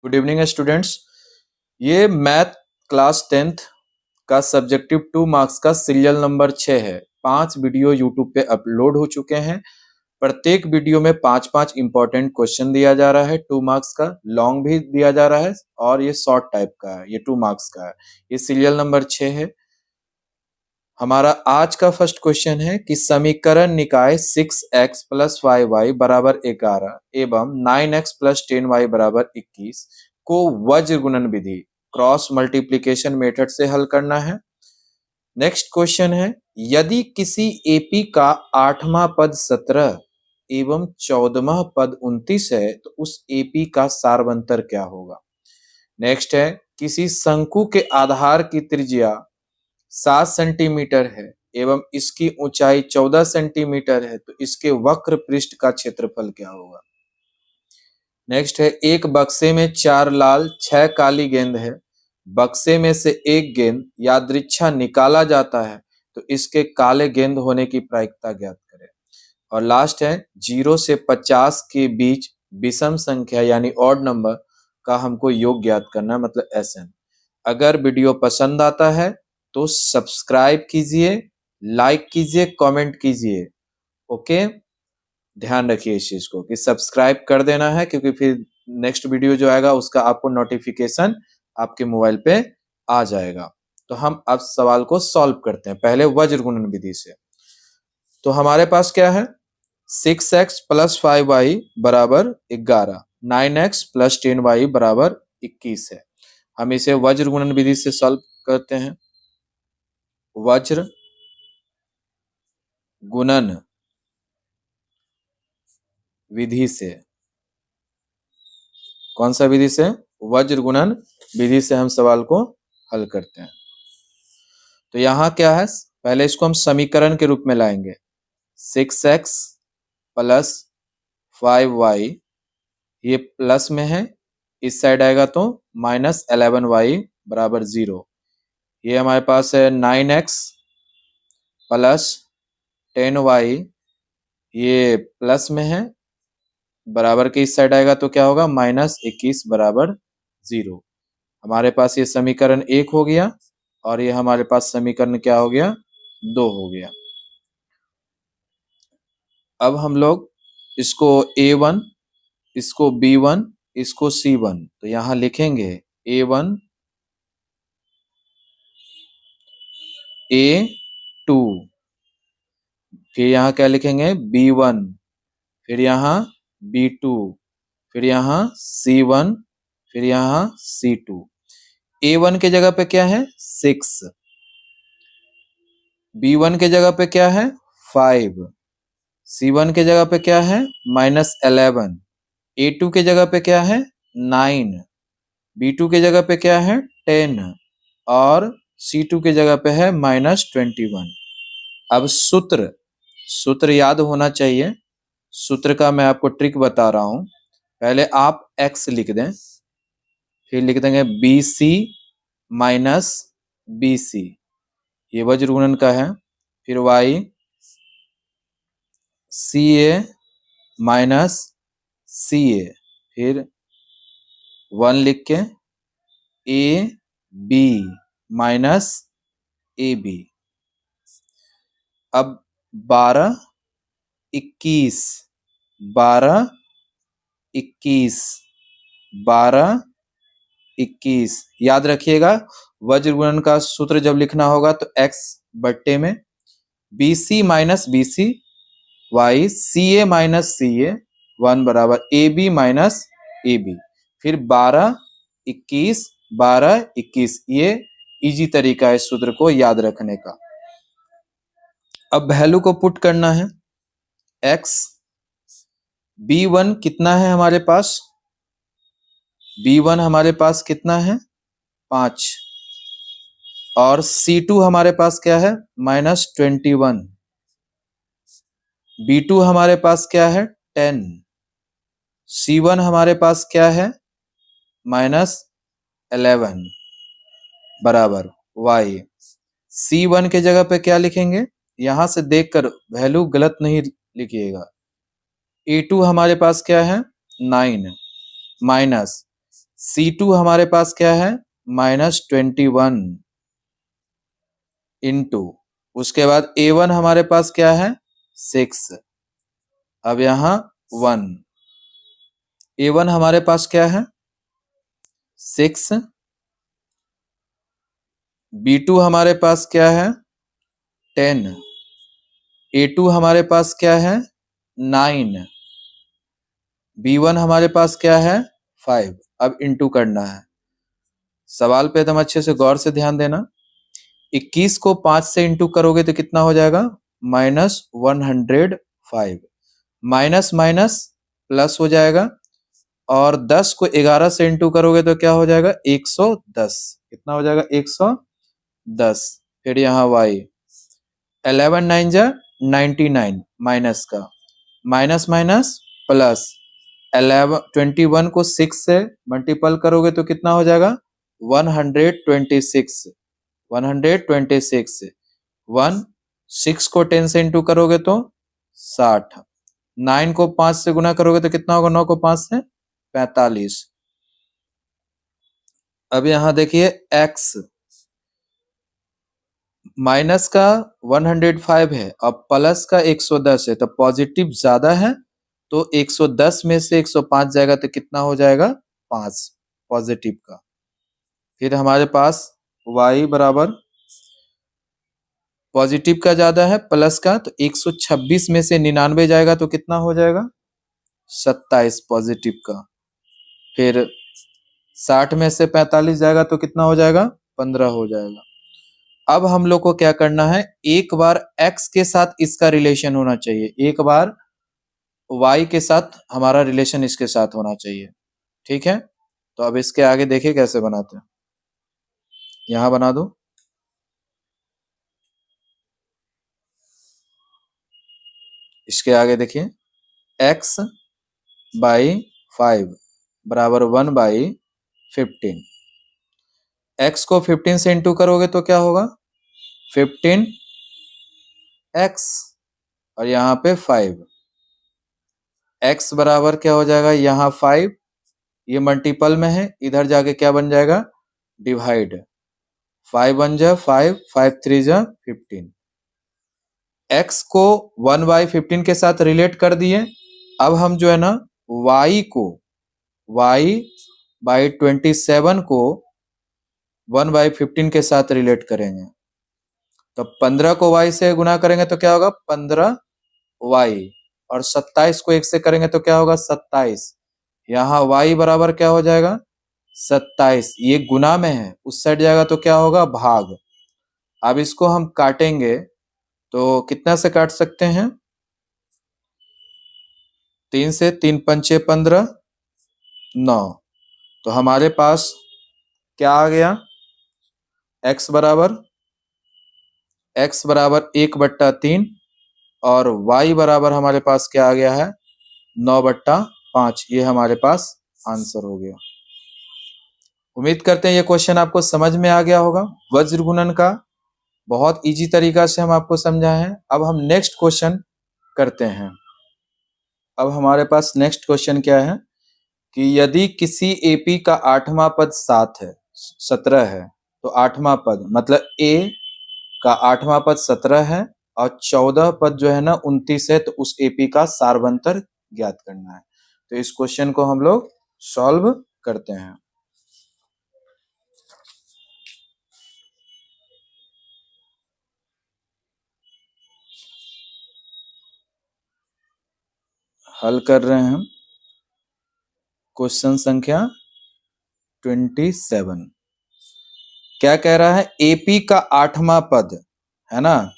Good evening students. ये math class 10th का subjective 2 marks का सीरियल नंबर 6 है। 5 वीडियो यूट्यूब पे अपलोड हो चुके हैं। प्रत्येक वीडियो में 5-5 इंपॉर्टेंट क्वेश्चन दिया जा रहा है। 2 मार्क्स का लॉन्ग भी दिया जा रहा है और ये शॉर्ट टाइप का है। ये 2 मार्क्स का है। ये सीरियल नंबर 6 है। हमारा आज का फर्स्ट क्वेश्चन है कि समीकरण निकाय 6x + 5y = 11 एवं 9x + 10y = 21 को वज्र गुणन विधि क्रॉस मल्टीप्लिकेशन मेथड से हल करना है। नेक्स्ट क्वेश्चन है, यदि किसी एपी का 8वां पद 17 एवं 14वां पद 29 है तो उस एपी का सारवंतर क्या होगा। नेक्स्ट है, किसी शंकु के आधार की त्रिज्या 7 सेंटीमीटर है एवं इसकी ऊंचाई 14 सेंटीमीटर है तो इसके वक्र पृष्ठ का क्षेत्रफल क्या होगा। नेक्स्ट है, एक बक्से में 4 लाल 6 काली गेंद है। बक्से में से एक गेंद यादृच्छा निकाला जाता है तो इसके काले गेंद होने की प्रायिकता ज्ञात करें। और लास्ट है, 0 से 50 के बीच विषम संख्या यानी ऑड नंबर का हमको योग ज्ञात करना है, मतलब SN। अगर वीडियो पसंद आता है तो सब्सक्राइब कीजिए, लाइक कीजिए, कमेंट कीजिए। ओके, ध्यान रखिए इस चीज को कि सब्सक्राइब कर देना है, क्योंकि फिर नेक्स्ट वीडियो जो आएगा उसका आपको नोटिफिकेशन आपके मोबाइल पे आ जाएगा। तो हम अब सवाल को सॉल्व करते हैं पहले वज्र गुणन विधि से। तो हमारे पास क्या है, 6x + 5y = 11, 9x + 10y = 21 है। हम इसे वज्र गुणन विधि से सॉल्व करते हैं। वज्र गुणन विधि से, कौन सा विधि से, वज्र गुणन विधि से हम सवाल को हल करते हैं। तो यहाँ क्या है, पहले इसको हम समीकरण के रूप में लाएंगे। 6x + 5y, ये प्लस में है, इस साइड आएगा तो -11y = 0। ये हमारे पास है 9x + 10y, ये प्लस में है, बराबर के इस साइड आएगा तो क्या होगा, -21 = 0। हमारे पास ये समीकरण 1 हो गया और ये हमारे पास समीकरण क्या हो गया, 2 हो गया। अब हम लोग इसको A1, इसको B1, इसको C1, तो यहाँ लिखेंगे A1, A2, फिर यहाँ क्या लिखेंगे, B1, फिर यहाँ B2, फिर यहाँ C1, फिर यहाँ C2। A1 के जगह पे क्या है, 6, B1 के जगह पे क्या है, 5, C1 के जगह पे क्या है, -11, A2 के जगह पे क्या है, 9, B2 के जगह पे क्या है, 10 और C2 के जगह पे है -21। अब सूत्र याद होना चाहिए। सूत्र का मैं आपको ट्रिक बता रहा हूं। पहले आप x लिख दें, फिर लिख देंगे BC - BC, ये वज्र गुणन का है। फिर y CA - CA, फिर 1 लिख के AB - AB। अब 12, 21, 12, 21, 12, 21, याद रखिएगा। वज्र गुणन का सूत्र जब लिखना होगा तो x बट्टे में BC - BC y CA - CA 1 = AB - AB, फिर 12, 21, 12, 21। ये इजी तरीका है सूत्र को याद रखने का। अब वैल्यू को पुट करना है। x B1 कितना है हमारे पास, B1 हमारे पास कितना है, 5, और C2 हमारे पास क्या है, -21, B2 हमारे पास क्या है, 10, C1 हमारे पास क्या है, -11 बराबर y। C1 के जगह पे क्या लिखेंगे, यहां से देखकर वैल्यू गलत नहीं लिखिएगा। A2 हमारे पास क्या है, 9 माइनस C2 हमारे पास क्या है, -21 इंटू, उसके बाद A1 हमारे पास क्या है, 6। अब यहाँ 1, A1 हमारे पास क्या है, 6, B2 हमारे पास क्या है, 10, A2 हमारे पास क्या है, 9, B1 हमारे पास क्या है, 5। अब इंटू करना है। सवाल पे एकदम अच्छे से गौर से ध्यान देना। 21 को 5 से इंटू करोगे तो कितना हो जाएगा, -105। माइनस माइनस प्लस हो जाएगा, और 10 को 11 से इंटू करोगे तो क्या हो जाएगा, 110। कितना हो जाएगा, 110। फिर यहाँ y, 11 9 जा 99, माइनस का, माइनस माइनस प्लस, 21 को 6 से मल्टीपल करोगे तो कितना हो जाएगा, 126। 126, 1, 6 को 10 से इंटू करोगे तो 60, 9 को 5 से गुना करोगे तो कितना होगा, 9 को 5 से 45। अब यहां देखिए x, माइनस का 105 है और प्लस का 110 है, तो पॉजिटिव ज्यादा है, तो 110 में से 105 जाएगा तो कितना हो जाएगा, 5 पॉजिटिव का। फिर हमारे पास y बराबर, पॉजिटिव का ज्यादा है प्लस का, तो 126 में से 99 जाएगा तो कितना हो जाएगा, 27 पॉजिटिव का। फिर 60 में से 45 जाएगा तो कितना हो जाएगा, 15 हो जाएगा। अब हम लोग को क्या करना है, एक बार x के साथ इसका रिलेशन होना चाहिए, एक बार y के साथ हमारा रिलेशन इसके साथ होना चाहिए। ठीक है, तो अब इसके आगे देखिए कैसे बनाते हैं। यहां बना दो, इसके आगे देखिए, x बाई 5 बराबर 1/15। x को 15 से इंटू करोगे तो क्या होगा, 15x, और यहाँ पे 5। x बराबर क्या हो जाएगा, यहाँ 5, ये मल्टीपल में है, इधर जाके क्या बन जाएगा, डिवाइड। 5 1 जा 5, 5 3 जा 15। x को 1/15 के साथ रिलेट कर दिए। अब हम जो है ना y को, y/27 को 1/15 के साथ रिलेट करेंगे। तो 15 को y से गुना करेंगे तो क्या होगा, 15y, और 27 को 1 से करेंगे तो क्या होगा, 27। यहाँ y बराबर क्या हो जाएगा, 27। ये गुना में है, उस साइड जाएगा तो क्या होगा, भाग। अब इसको हम काटेंगे तो कितना से काट सकते हैं, 3 से, 3 पंचे 15, 9। तो हमारे पास क्या आ गया, x बराबर 1/3, और y बराबर हमारे पास क्या आ गया है, 9/5। ये हमारे पास आंसर हो गया। उम्मीद करते हैं ये क्वेश्चन आपको समझ में आ गया होगा। वज्र गुणन का बहुत इजी तरीका से हम आपको समझाए हैं। अब हम नेक्स्ट क्वेश्चन करते हैं। अब हमारे पास नेक्स्ट क्वेश्चन क्या है कि यदि किसी एपी का 8वां पद 17 है, तो 8वां पद मतलब ए का 8वां पद 17 है और 14 पद जो है ना 29 है, तो उस एपी का सारवंतर ज्ञात करना है। तो इस क्वेश्चन को हम लोग सॉल्व करते हैं। हल कर रहे हैं हम क्वेश्चन संख्या 27। क्या कह रहा है, एपी का 8वां पद है ना,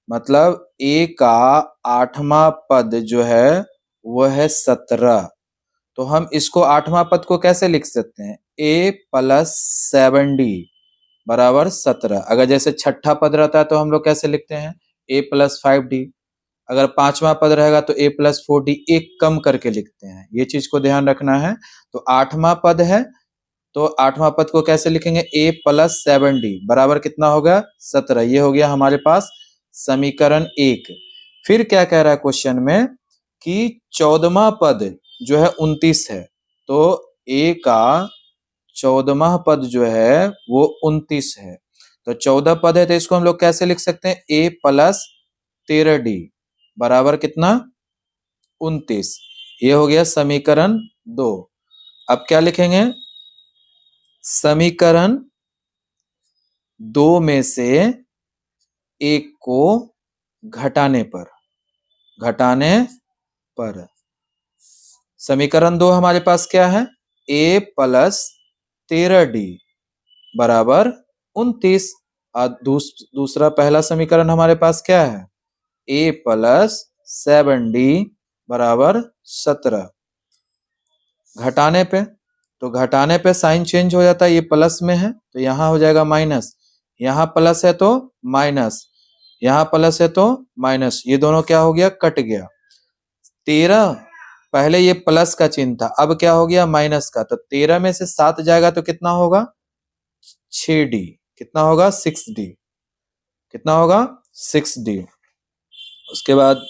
मतलब ए का 8वां पद जो है वो है 17। तो हम इसको 8वां पद को कैसे लिख सकते हैं, a + 7d बराबर 17। अगर जैसे छठा पद रहता है तो हम लोग कैसे लिखते हैं, a + 5d। अगर 5वां पद रहेगा तो a + 4d, एक कम करके लिखते हैं। ये चीज को ध्यान रखना है। तो 8वां पद है, तो 8वां पद को कैसे लिखेंगे, a + 7d बराबर कितना होगा, 17। ये हो गया हमारे पास समीकरण 1। फिर क्या कह रहा है क्वेश्चन में कि 14वां पद जो है 29 है, तो a का 14वां पद जो है वो 29 है। तो 14 पद है तो इसको हम लोग कैसे लिख सकते हैं, a प्लस 13d बराबर कितना, 29। ये हो गया समीकरण 2। अब क्या लिखेंगे, समीकरण 2 में से एक को घटाने पर समीकरण 2 हमारे पास क्या है, a प्लस 13d बराबर 29। और दूसरा पहला समीकरण हमारे पास क्या है, a प्लस 7d बराबर 17। घटाने पे, तो घटाने पे साइन चेंज हो जाता है, ये प्लस में है तो यहाँ हो जाएगा माइनस, यहाँ प्लस है तो माइनस, यहाँ प्लस है तो माइनस, ये दोनों क्या हो गया, कट गया। 13 पहले ये प्लस का चिन्ह था, अब क्या हो गया, माइनस का। तो 13 में से 7 जाएगा तो कितना होगा, 6d। कितना होगा, 6d। कितना होगा, 6d। उसके बाद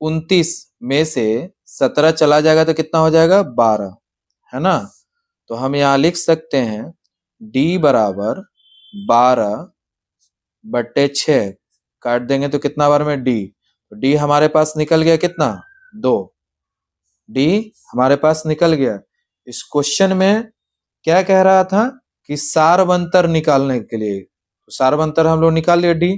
29 में से 17 चला जाएगा तो कितना हो जाएगा, 12, है ना। तो हम यहाँ लिख सकते हैं d बराबर 12/6, काट देंगे तो कितना बार में d, तो d हमारे पास निकल गया कितना, 2। d हमारे पास निकल गया। इस क्वेश्चन में क्या कह रहा था कि सारवंतर निकालने के लिए, तो सारवंतर हम लोग निकाल लिए d।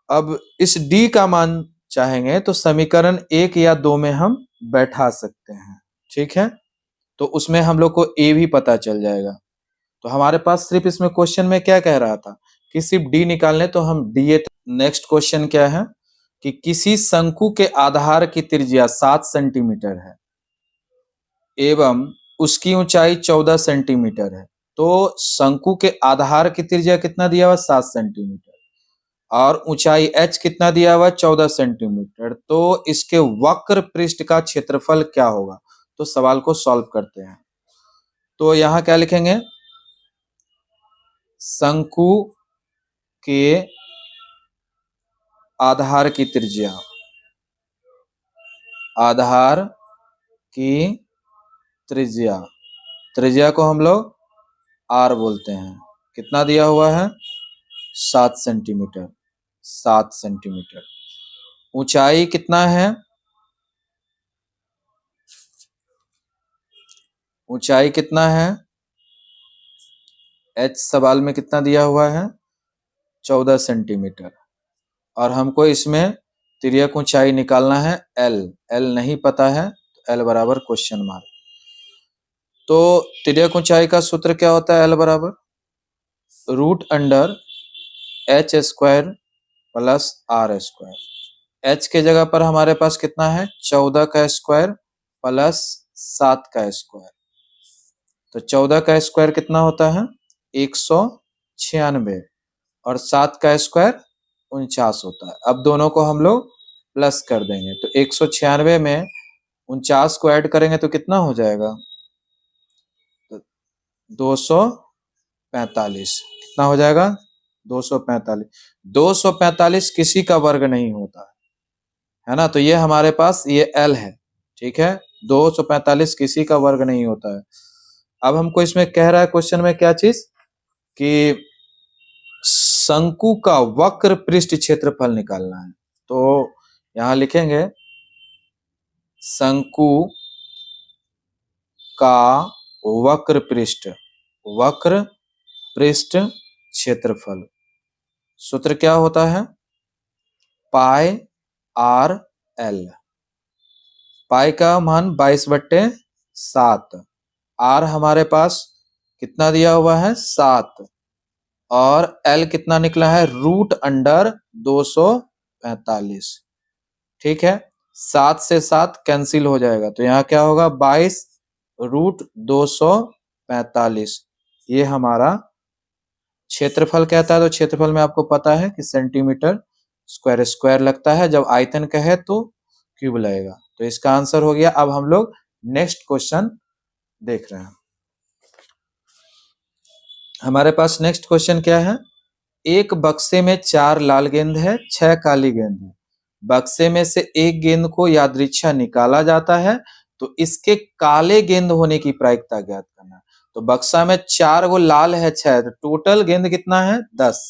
अब इस d का मान चाहेंगे तो समीकरण 1 या 2 में हम बैठा सकते हैं, ठीक है। तो उसमें हम लोग को a भी पता चल जाएगा। तो हमारे पास सिर्फ इसमें क्वेश्चन में क्या कह रहा था कि सिर्फ d निकालने, तो हम d। नेक्स्ट क्वेश्चन क्या है कि किसी शंकु के आधार की त्रिज्या 7 सेंटीमीटर है एवं उसकी ऊंचाई 14 सेंटीमीटर है। तो शंकु के आधार की त्रिज्या कितना दिया हुआ, 7 सेंटीमीटर, और ऊंचाई h कितना दिया हुआ, 14 सेंटीमीटर। तो इसके वक्र पृष्ठ का क्षेत्रफल क्या होगा। तो सवाल को सॉल्व करते हैं। तो यहां क्या लिखेंगे, शंकु के आधार की त्रिज्या, आधार की त्रिज्या, त्रिज्या को हम लोग r बोलते हैं, कितना दिया हुआ है, 7 सेंटीमीटर, 7 सेंटीमीटर। ऊंचाई कितना है, ऊंचाई कितना है, h सवाल में कितना दिया हुआ है, 14 सेंटीमीटर। और हमको इसमें तिर्यक ऊंचाई निकालना है l, l नहीं पता है तो l बराबर क्वेश्चन मार्क। तो तिर्यक ऊंचाई का सूत्र क्या होता है, l बराबर √h² प्लस r²। h के जगह पर हमारे पास कितना है, 14 का स्क्वायर प्लस 7 का स्क्वायर। तो 14 का स्क्वायर कितना होता है, 196, और 7 का स्क्वायर 49 होता है। अब दोनों को हम लोग प्लस कर देंगे, तो 196 में 49 को ऐड करेंगे तो कितना हो जाएगा, तो 245। कितना हो जाएगा, 245। 245 किसी का वर्ग नहीं होता है ना। तो ये हमारे पास ये l है, ठीक है। 245 किसी का वर्ग नहीं होता है। अब हमको इसमें कह रहा है क्वेश्चन में क्या चीज, कि शंकु का वक्र पृष्ठ क्षेत्रफल निकालना है। तो यहां लिखेंगे शंकु का वक्र पृष्ठ क्षेत्रफल, सूत्र क्या होता है, पाई r l। पाई का मान 22/7, r हमारे पास कितना दिया हुआ है, 7, और l कितना निकला है, √245। ठीक है, 7 से 7 कैंसिल हो जाएगा, तो यहाँ क्या होगा, 22√245। ये हमारा क्षेत्रफल कहता है। तो क्षेत्रफल में आपको पता है कि सेंटीमीटर स्क्वायर लगता है, जब आयतन कहे तो क्यूब लगेगा। तो इसका आंसर हो गया। अब हम लोग नेक्स्ट क्वेश्चन देख रहे हैं। हमारे पास नेक्स्ट क्वेश्चन क्या है, एक बक्से में 4 लाल गेंद है, 6 काली गेंद है। बक्से में से एक गेंद को यादृच्छा निकाला जाता है, तो इसके काले गेंद होने की प्रायिकता ज्ञात करना। तो बक्सा में 4 गो लाल है 6, तो टोटल गेंद कितना है 10।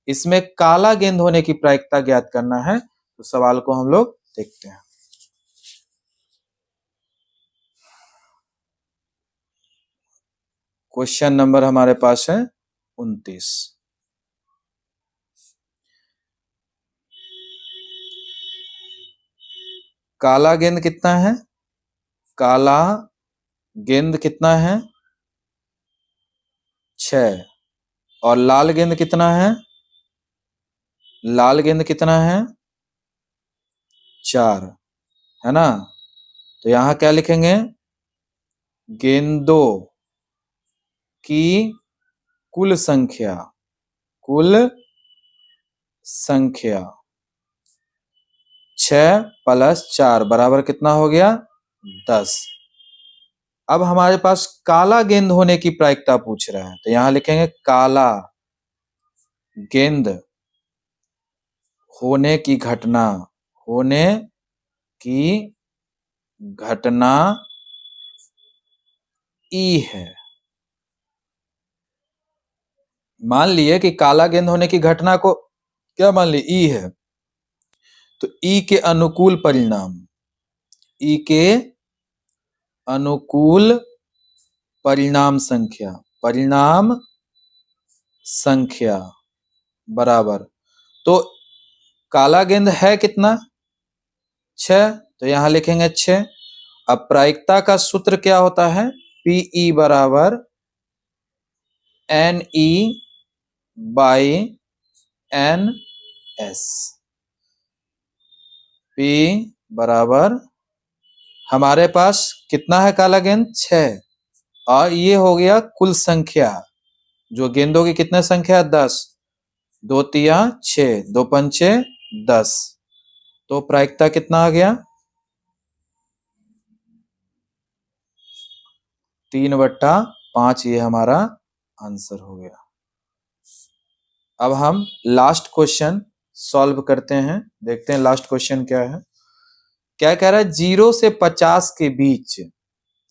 इसमें काला गेंद होने की प्रायिकता ज्ञात करना है। तो सवाल को हम लोग देखते हैं। क्वेश्चन नंबर हमारे पास है 29। काला गेंद कितना है? काला गेंद कितना है? 6। और लाल गेंद कितना है? लाल गेंद कितना है? 4, है ना। तो यहां क्या लिखेंगे? गेंदों की कुल संख्या, कुल संख्या 6 + 4 बराबर कितना हो गया? 10। अब हमारे पास काला गेंद होने की प्रायिकता पूछ रहा है, तो यहां लिखेंगे काला गेंद होने की घटना, होने की घटना ई है। मान लिए कि काला गेंद होने की घटना को क्या मान ली? ई है। तो ई के अनुकूल परिणाम, ई के अनुकूल परिणाम संख्या, परिणाम संख्या बराबर, तो काला गेंद है कितना? 6। तो यहां लिखेंगे 6। अब प्रायिकता का सूत्र क्या होता है? पीई बराबर NE/NS। P बराबर हमारे पास कितना है काला गेंद? 6। और ये हो गया कुल संख्या, जो गेंदों की कितने संख्या? 10। 2 तिया 6, 2 पंचे 10। तो प्रायिकता कितना आ गया? 3/5। ये हमारा आंसर हो गया। अब हम लास्ट क्वेश्चन सॉल्व करते हैं, देखते हैं लास्ट क्वेश्चन क्या है। क्या कह रहा है? 0 से 50 के बीच,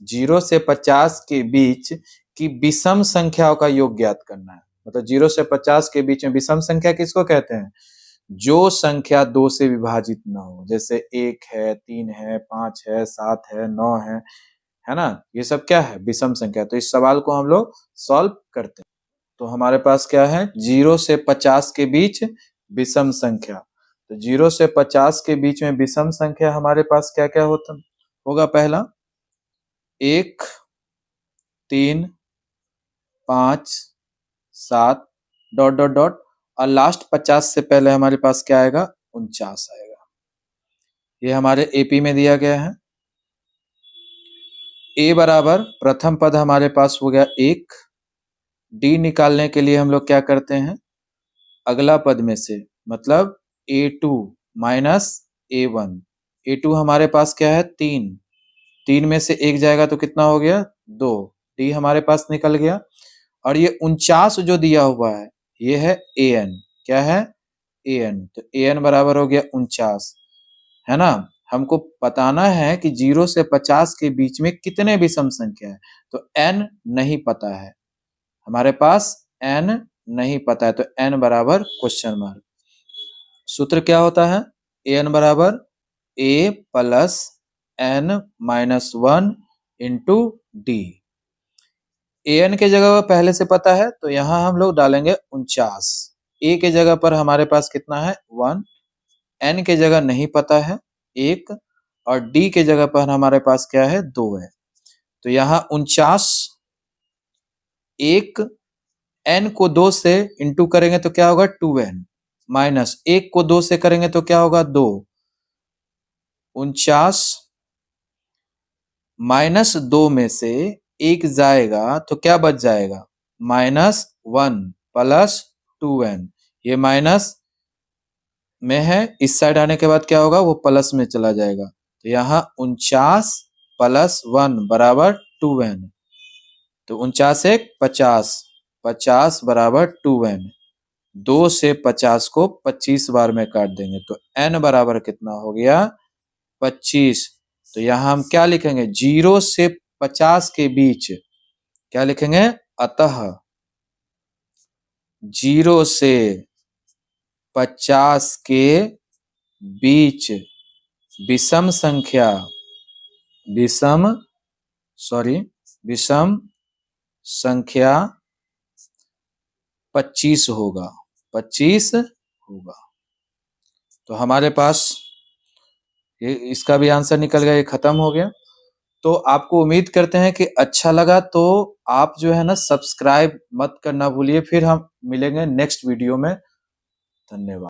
0 से 50 के बीच की विषम संख्याओं का योग ज्ञात करना है। मतलब 0 से 50 के बीच में विषम संख्या किसको कहते हैं? जो संख्या 2 से विभाजित ना हो, जैसे 1 है, 3 है, 5 है, 7 है, 9 है ना। ये सब क्या है? विषम संख्या। तो इस सवाल को हम लोग सॉल्व करते हैं। तो हमारे पास क्या है? 0 से 50 के बीच विषम संख्या। तो 0 से 50 के बीच में विषम संख्या हमारे पास क्या क्या होगा? पहला 1, 3, 5, 7 ... और लास्ट 50 से पहले हमारे पास क्या आएगा? 49 आएगा। ये हमारे एपी में दिया गया है। ए बराबर प्रथम पद हमारे पास हो गया 1। डी निकालने के लिए हम लोग क्या करते हैं? अगला पद में से, मतलब A2 माइनस A1। A2 हमारे पास क्या है? 3। 3 में से 1 जाएगा तो कितना हो गया? 2। डी हमारे पास निकल गया। और ये 49 जो दिया हुआ है, ये है AN। क्या है? AN। तो AN बराबर हो गया 49, है ना। हमको बताना है कि 0 से 50 के बीच में कितने विषम संख्या है। तो n नहीं पता है हमारे पास, n नहीं पता है, तो n बराबर क्वेश्चन मार्क। सूत्र क्या होता है? an बराबर a + n-1 into D. an के जगह पर पहले से पता है, तो यहां हम लोग डालेंगे 49। a के जगह पर हमारे पास कितना है? 1। n के जगह नहीं पता है 1, और d के जगह पर हमारे पास क्या है? 2 है। तो यहाँ 49, 1 n को 2 से इंटू करेंगे तो क्या होगा? 2n, माइनस 1 को 2 से करेंगे तो क्या होगा? 2। 49 माइनस 2 में से 1 जाएगा तो क्या बच जाएगा? -1 + 2n। ये माइनस में है, इस साइड आने के बाद क्या होगा? वो प्लस में चला जाएगा। तो यहाँ 49 + 1 बराबर 2n। तो 49 1 50, 50 बराबर 2n। 2 से 50 को 25 बार में काट देंगे तो n बराबर कितना हो गया? 25। तो यहाँ हम क्या लिखेंगे? 0 से 50 के बीच क्या लिखेंगे? अतः 0 से 50 के बीच विषम संख्या 25 होगा। 25 होगा। तो हमारे पास ये इसका भी आंसर निकल गया, ये खत्म हो गया। तो आपको उम्मीद करते हैं कि अच्छा लगा, तो आप जो है ना सब्सक्राइब मत करना भूलिए। फिर हम मिलेंगे नेक्स्ट वीडियो में। धन्यवाद।